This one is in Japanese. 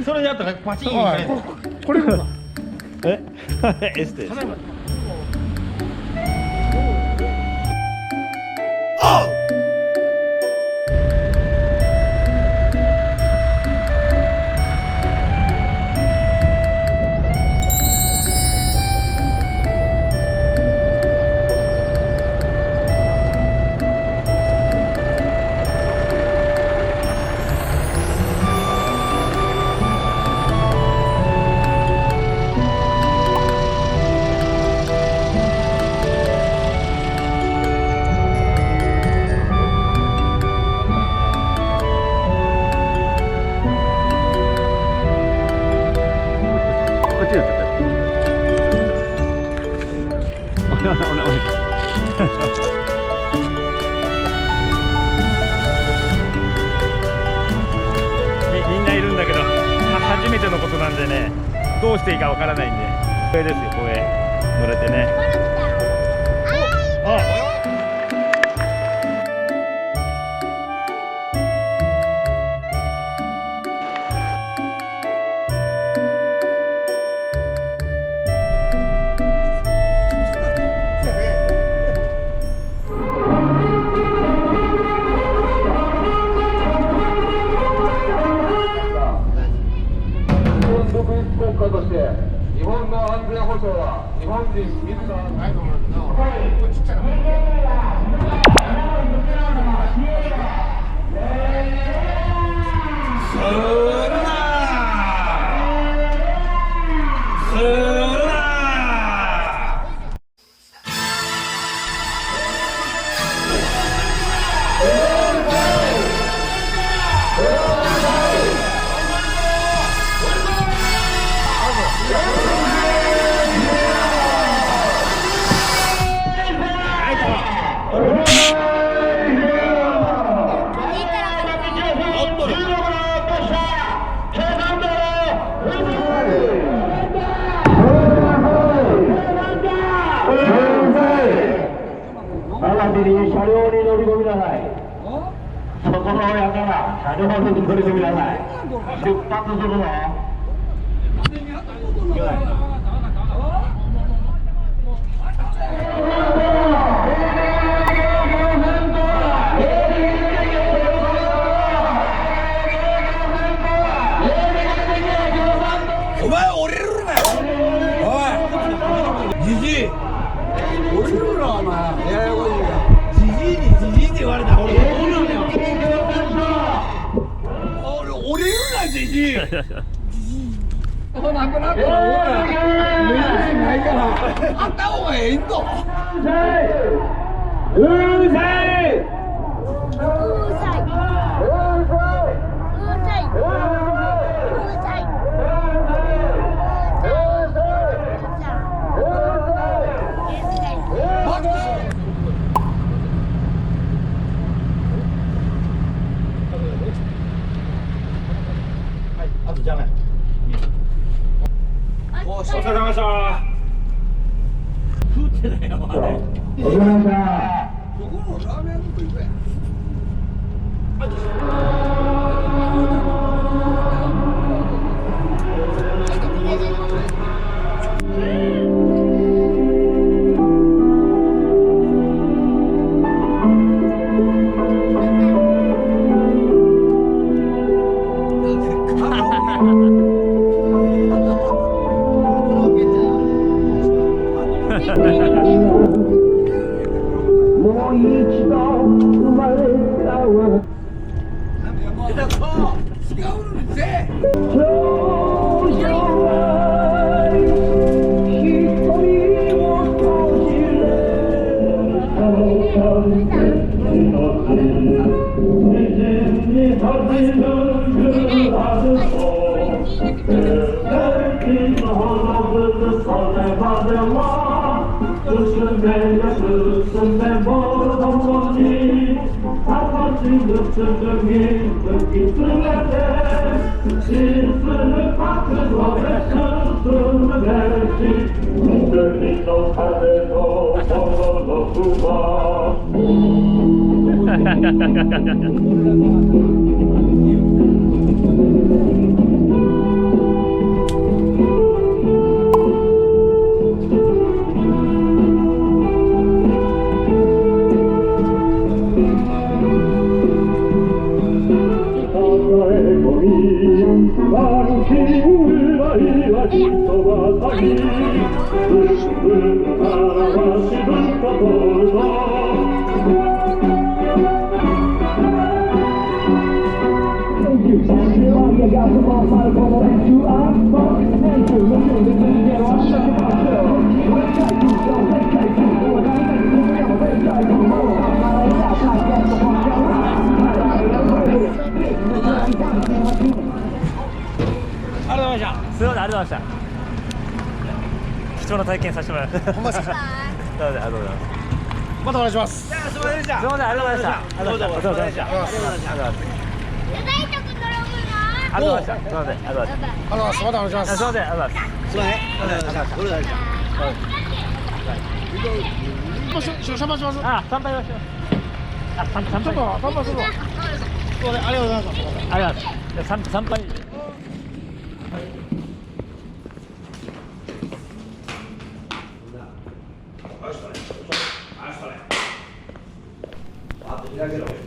それやったらパチンいかこれもえエステです。みんないるんだけど、初めてのことなんでね、どうしていいかわからないんで、光栄ですよ、光栄乗れてね。国家として日本の安全保障は日本人自らないと思うんですけど、車両に乗り込みなさい。そこの親から車両に乗り込みなさい。出発するの。お前降りるなよ。おい、じじい。降りるなお前。ややこしいな。じじいって言われたら俺どうなのよ。降りるなじじい。なくなったら俺ら目印ないからあった方がええんと。うるさい。あとじゃない。お疲れ様でした。食ってないよ。お疲れ様でした。どこのラーメン屋のとこ行くやん。もう一度生まれたわ。違うのぜ。すみません、ありがとうございました。貴重な体験させてもらいました。ほんまですか。ありがとうございます。またお願いします。すみません、ありがとうございました。ありがとうございました。ありがとうございました。ありがとうございました。ありがとうございました。すみません、ありがとうございます。またお願いします。すみません、ありがとうございます。すみません、ありがとうございます。シャンパンします。あ、乾杯はします。あ、乾杯。ちょっと乾杯するわ。ありがとうございます。ありがとうございます。じゃあ乾杯。開けろ。